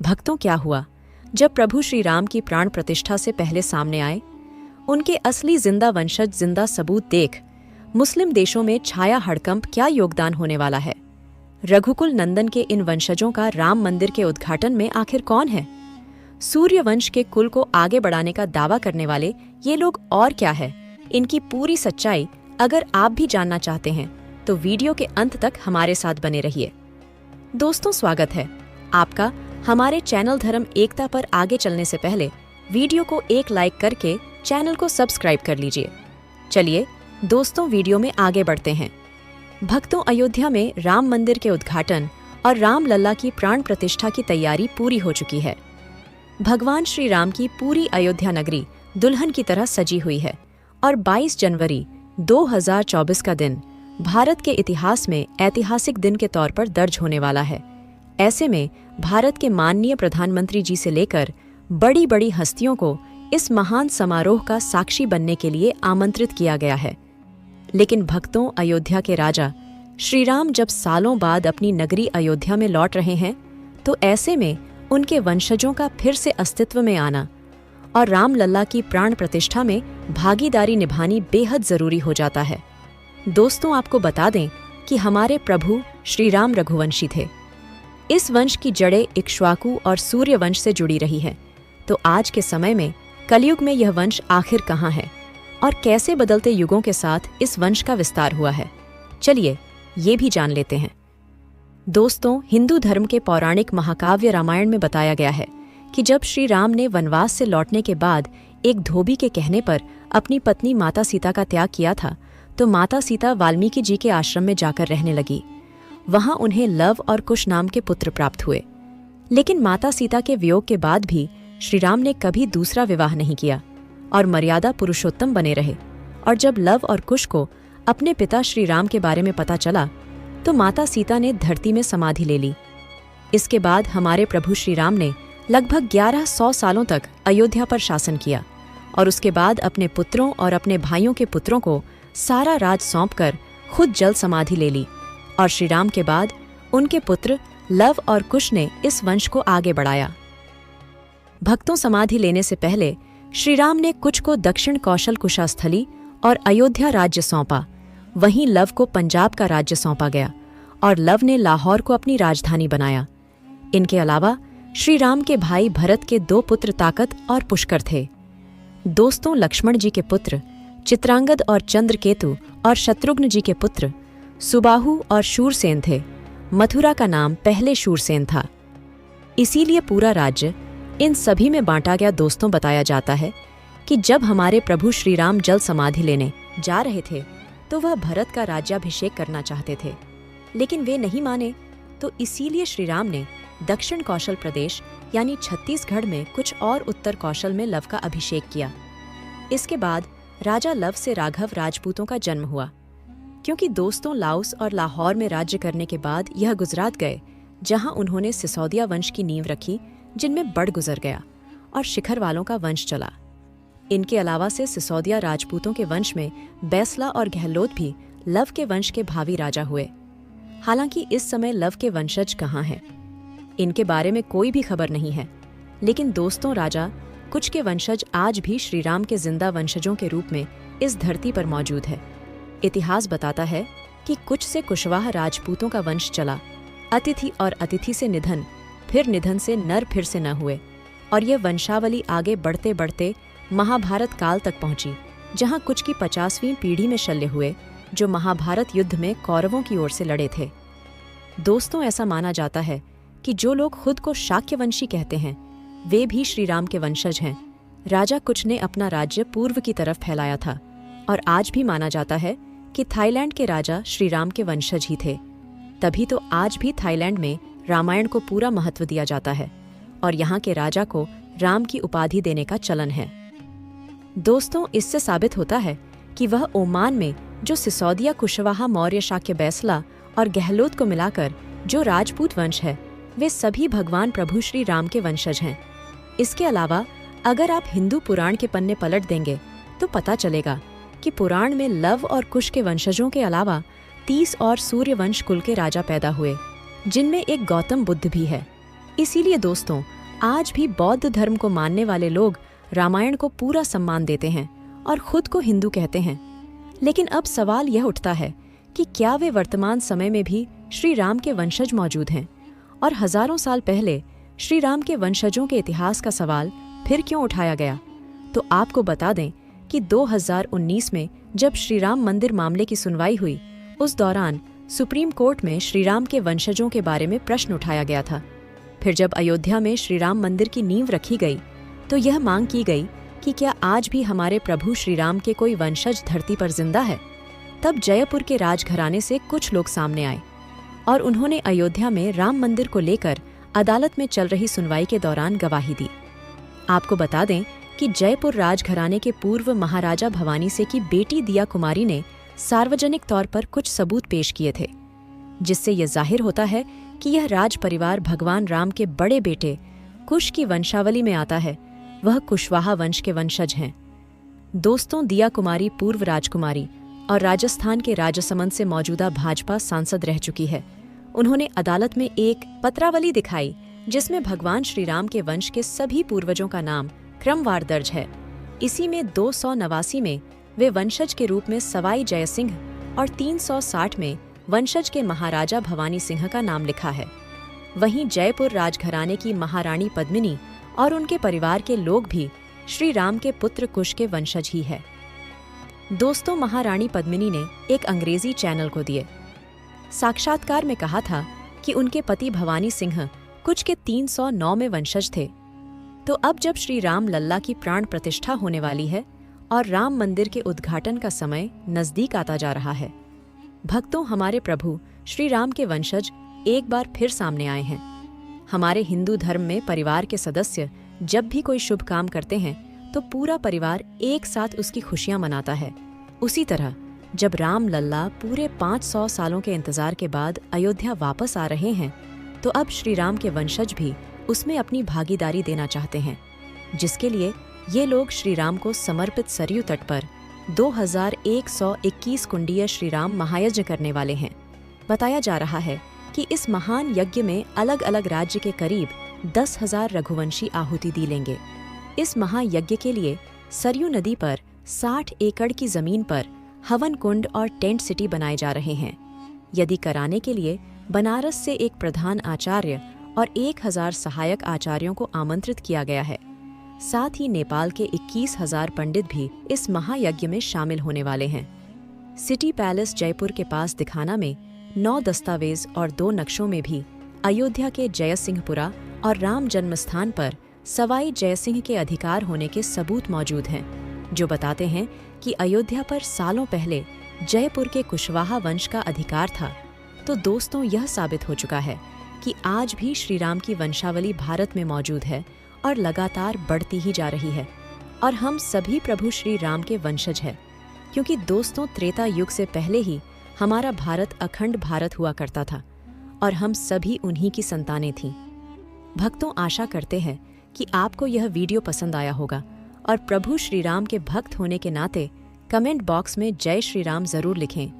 भक्तों, क्या हुआ जब प्रभु श्री राम की प्राण प्रतिष्ठा से पहले सामने आए? उनके असली जिंदा वंशज जिंदा सबूत देख मुस्लिम देशों में छाया हड़कंप क्या योगदान होने वाला है। रघुकुल नंदन के इन वंशजों का राम मंदिर के उद्घाटन में आखिर कौन है? सूर्यवंश के कुल को आगे बढ़ाने का दावा करने वाले ये लोग और क्या है? इनकी पूरी सच्चाई अगर आप भी जानना चाहते हैं तो वीडियो के अंत तक हमारे साथ बने रहिए। दोस्तों, स्वागत है आपका हमारे चैनल धर्म एकता पर। आगे चलने से पहले वीडियो को एक लाइक करके चैनल को सब्सक्राइब कर लीजिए। चलिए दोस्तों, वीडियो में आगे बढ़ते हैं। भक्तों, अयोध्या में राम मंदिर के उद्घाटन और राम लल्ला की प्राण प्रतिष्ठा की तैयारी पूरी हो चुकी है। भगवान श्री राम की पूरी अयोध्या नगरी दुल्हन की तरह सजी हुई है और 22 जनवरी 2024 का दिन भारत के इतिहास में ऐतिहासिक दिन के तौर पर दर्ज होने वाला है। ऐसे में भारत के माननीय प्रधानमंत्री जी से लेकर बड़ी बड़ी हस्तियों को इस महान समारोह का साक्षी बनने के लिए आमंत्रित किया गया है। लेकिन भक्तों, अयोध्या के राजा श्री राम जब सालों बाद अपनी नगरी अयोध्या में लौट रहे हैं तो ऐसे में उनके वंशजों का फिर से अस्तित्व में आना और राम लल्ला की प्राण प्रतिष्ठा में भागीदारी निभानी बेहद जरूरी हो जाता है। दोस्तों, आपको बता दें कि हमारे प्रभु श्री राम रघुवंशी थे। इस वंश की जड़ें इक्ष्वाकु और सूर्य वंश से जुड़ी रही हैं। तो आज के समय में कलयुग में यह वंश आखिर कहाँ है और कैसे बदलते युगों के साथ इस वंश का विस्तार हुआ है, चलिए ये भी जान लेते हैं। दोस्तों, हिंदू धर्म के पौराणिक महाकाव्य रामायण में बताया गया है कि जब श्री राम ने वनवास से लौटने के बाद एक धोबी के कहने पर अपनी पत्नी माता सीता का त्याग किया था तो माता सीता वाल्मीकि जी के आश्रम में जाकर रहने लगी। वहां उन्हें लव और कुश नाम के पुत्र प्राप्त हुए। लेकिन माता सीता के वियोग के बाद भी श्री राम ने कभी दूसरा विवाह नहीं किया और मर्यादा पुरुषोत्तम बने रहे। और जब लव और कुश को अपने पिता श्री राम के बारे में पता चला तो माता सीता ने धरती में समाधि ले ली। इसके बाद हमारे प्रभु श्री राम ने लगभग 1100 सालों तक अयोध्या पर शासन किया और उसके बाद अपने पुत्रों और अपने भाइयों के पुत्रों को सारा राज सौंपकर खुद जल समाधि ले ली। और श्री राम के बाद उनके पुत्र लव और कुश ने इस वंश को आगे बढ़ाया। भक्तों, समाधि लेने से पहले श्री राम ने कुश को दक्षिण कौशल कुशास्थली और अयोध्या राज्य सौंपा। वहीं लव को पंजाब का राज्य सौंपा गया और लव ने लाहौर को अपनी राजधानी बनाया। इनके अलावा श्री राम के भाई भरत के 2 पुत्र ताकत और पुष्कर थे। दोस्तों, लक्ष्मण जी के पुत्र चित्रांगद और चंद्रकेतु और शत्रुघ्न जी के पुत्र सुबाहु और शूरसेन थे। मथुरा का नाम पहले शूरसेन था, इसीलिए पूरा राज्य इन सभी में बांटा गया। दोस्तों, बताया जाता है कि जब हमारे प्रभु श्री राम जल समाधि लेने जा रहे थे तो वह भरत का राज्याभिषेक करना चाहते थे, लेकिन वे नहीं माने। तो इसीलिए श्री राम ने दक्षिण कौशल प्रदेश यानी छत्तीसगढ़ में कुछ और उत्तर कौशल में लव का अभिषेक किया। इसके बाद राजा लव से राघव राजपूतों का जन्म हुआ। क्योंकि दोस्तों, लाओस और लाहौर में राज्य करने के बाद यह गुजरात गए, जहां उन्होंने सिसोदिया वंश की नींव रखी, जिनमें बड़ गुजर गया और शिखर वालों का वंश चला। इनके अलावा से सिसोदिया राजपूतों के वंश में बैसला और गहलोत भी लव के वंश के भावी राजा हुए। हालांकि इस समय लव के वंशज कहाँ हैं, इनके बारे में कोई भी खबर नहीं है। लेकिन दोस्तों, राजा कुछ के वंशज आज भी श्री राम के जिंदा वंशजों के रूप में इस धरती पर मौजूद है। इतिहास बताता है कि कुछ से कुशवाहा राजपूतों का वंश चला। अतिथि और अतिथि से निधन, फिर निधन से नर फिर से न हुए और यह वंशावली आगे बढ़ते बढ़ते महाभारत काल तक पहुंची, जहां कुछ की 50वीं पीढ़ी में शल्य हुए, जो महाभारत युद्ध में कौरवों की ओर से लड़े थे। दोस्तों, ऐसा माना जाता है कि जो लोग खुद को शाक्यवंशी कहते हैं वे भी श्री राम के वंशज हैं। राजा कुछ ने अपना राज्य पूर्व की तरफ फैलाया था और आज भी माना जाता है कि थाईलैंड के राजा श्री राम के वंशज ही थे। तभी तो आज भी थाईलैंड में रामायण को पूरा महत्व दिया जाता है और यहाँ के राजा को राम की उपाधि देने का चलन है। दोस्तों, इससे साबित होता है कि वह ओमान में जो सिसोदिया, कुशवाहा, मौर्य, शाक्य, बैसला और गहलोत को मिलाकर जो राजपूत वंश है, वे सभी भगवान प्रभु श्री राम के वंशज हैं। इसके अलावा अगर आप हिंदू पुराण के पन्ने पलट देंगे तो पता चलेगा कि पुराण में लव और कुश के वंशजों के अलावा 30 और सूर्यवंश कुल के राजा पैदा हुए, जिनमें एक गौतम बुद्ध भी है। इसीलिए दोस्तों, आज भी बौद्ध धर्म को मानने वाले लोग रामायण को पूरा सम्मान देते हैं और खुद को हिंदू कहते हैं। लेकिन अब सवाल यह उठता है कि क्या वे वर्तमान समय में भी श्री राम के वंशज मौजूद हैं, और हजारों साल पहले श्री राम के वंशजों के इतिहास का सवाल फिर क्यों उठाया गया? तो आपको बता दें कि 2019 में जब श्री राम मंदिर मामले की सुनवाई हुई, उस दौरान सुप्रीम कोर्ट में श्री राम के वंशजों के बारे में प्रश्न उठाया गया था। फिर जब अयोध्या में श्री राम मंदिर की नींव रखी गई, तो यह मांग की गई कि क्या आज भी हमारे प्रभु श्री राम के कोई वंशज धरती पर जिंदा है? तब जयपुर के राजघराने से कुछ लोग सामने आए और उन्होंने अयोध्या में राम मंदिर को लेकर अदालत में चल रही सुनवाई के दौरान गवाही दी। आपको बता दें कि जयपुर राजघराने के पूर्व महाराजा भवानी से की बेटी दिया कुमारी ने सार्वजनिक तौर पर कुछ सबूत पेश किए थे, जिससे यह जाहिर होता है कि यह राज परिवार भगवान राम के बड़े बेटे कुश की वंशावली में आता है। वह कुशवाहा वंश के वंशज हैं। दोस्तों, दिया कुमारी पूर्व राजकुमारी और राजस्थान के राजसमंद से मौजूदा भाजपा सांसद रह चुकी है। उन्होंने अदालत में एक पत्रावली दिखाई जिसमें भगवान श्री राम के वंश के सभी पूर्वजों का नाम क्रमवार दर्ज है। इसी में 289 में वे वंशज के रूप में सवाई जय सिंह और 360 में वंशज के महाराजा भवानी सिंह का नाम लिखा है। वहीं जयपुर राजघराने की महारानी पद्मिनी और उनके परिवार के लोग भी श्री राम के पुत्र कुश के वंशज ही है। दोस्तों, महारानी पद्मिनी ने एक अंग्रेजी चैनल को दिए साक्षात्कार में कहा था कि उनके पति भवानी सिंह कुछ के 309 में वंशज थे। तो अब जब श्री राम लल्ला की प्राण प्रतिष्ठा होने वाली है और राम मंदिर के उद्घाटन का समय नजदीक आता जा रहा है, भक्तों, हमारे प्रभु श्री राम के वंशज एक बार फिर सामने आए हैं। हमारे हिंदू धर्म में परिवार के सदस्य जब भी कोई शुभ काम करते हैं तो पूरा परिवार एक साथ उसकी खुशियां मनाता है। उसी तरह जब राम लल्ला पूरे 500 सालों के इंतजार के बाद अयोध्या वापस आ रहे हैं, तो अब श्री राम के वंशज भी उसमें अपनी भागीदारी देना चाहते हैं, जिसके लिए ये लोग श्री राम को समर्पित सरयू तट पर 2121 कुंडीय श्री राम महायज्ञ करने वाले हैं। बताया जा रहा है कि इस महान यज्ञ में अलग अलग राज्य के करीब 10,000 रघुवंशी आहुति दी लेंगे। इस महायज्ञ के लिए सरयू नदी पर 60 एकड़ की जमीन पर हवन कुंड और टेंट सिटी बनाए जा रहे हैं। यदि कराने के लिए बनारस से एक प्रधान आचार्य और 1000 सहायक आचार्यों को आमंत्रित किया गया है। साथ ही नेपाल के 21,000 पंडित भी इस महायज्ञ में शामिल होने वाले हैं। सिटी पैलेस जयपुर के पास दिखाना में 9 दस्तावेज और 2 नक्शों में भी अयोध्या के जयसिंहपुरा और राम जन्मस्थान पर सवाई जयसिंह के अधिकार होने के सबूत मौजूद हैं, जो बताते हैं कि अयोध्या पर सालों पहले जयपुर के कुशवाहा वंश का अधिकार था। तो दोस्तों, यह साबित हो चुका है कि आज भी श्री राम की वंशावली भारत में मौजूद है और लगातार बढ़ती ही जा रही है, और हम सभी प्रभु श्री राम के वंशज हैं। क्योंकि दोस्तों, त्रेता युग से पहले ही हमारा भारत अखंड भारत हुआ करता था और हम सभी उन्हीं की संतानें थीं। भक्तों, आशा करते हैं कि आपको यह वीडियो पसंद आया होगा और प्रभु श्री राम के भक्त होने के नाते कमेंट बॉक्स में जय श्री राम जरूर लिखें।